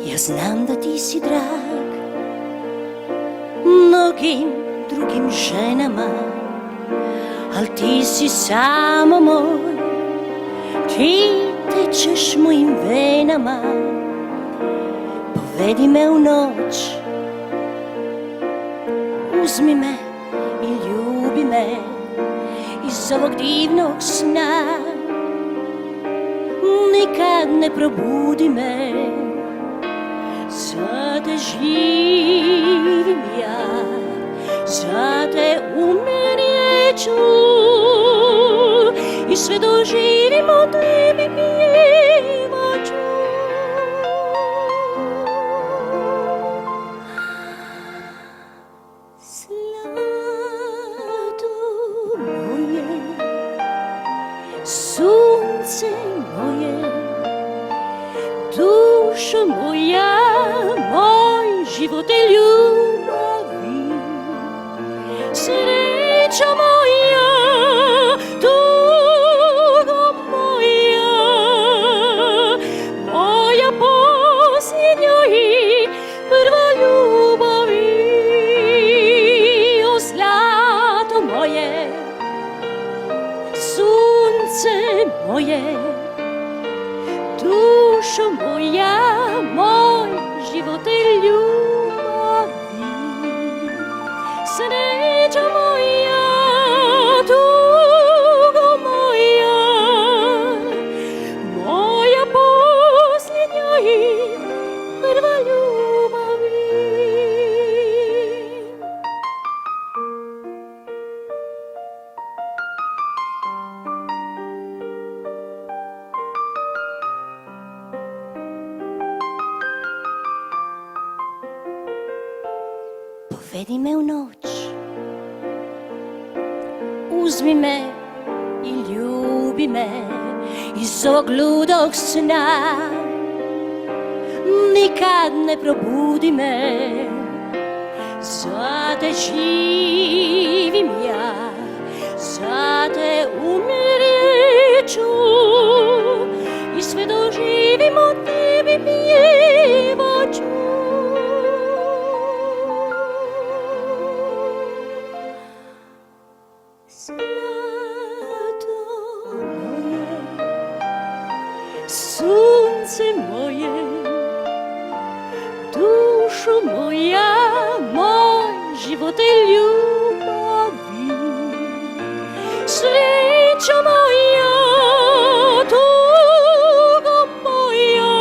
Јас знам да ти си драг многим другим женама, ал ти си само мој, ти течеш моим венама. Поведи ме у ноќ, узми ме и љуби ме из овог дивног сна. Никад не пробуди ме, за те живим ја, за те умиречу и све доживим од тебе певачу. Злато моје, sunce moje, dušo moja, moj život i ljubavi, sreća moja, tugo moja, moja posljednja i prva ljubavi. O zlato moje, sunce moje, dušo moja, moj život i ljubavi, sreća moja, tugo moja, moja posljednja i prva ljubavi. Povedi me u noć, uzmi me i ljubi me iz ovog ludog sna. Nikad ne probudi me, za te živim ja, za te umireću i sve doživim od tebe pjevaću. Zlato moje, sunce moje, dušo moja, moj život i ljubavi, sreća moja, tugo moja,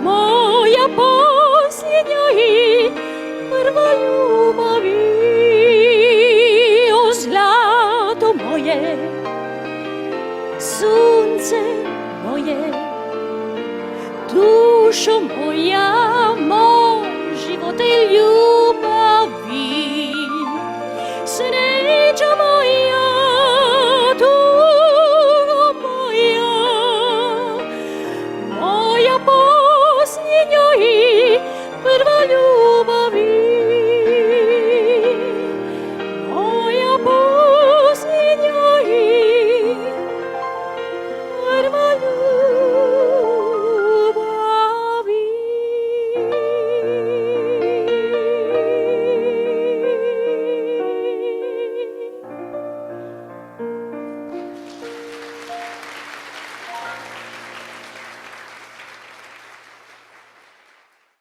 moja posljednja i prva ljubavi. Zlato moje, sunce moje, dušo moja, moj život i ljubav.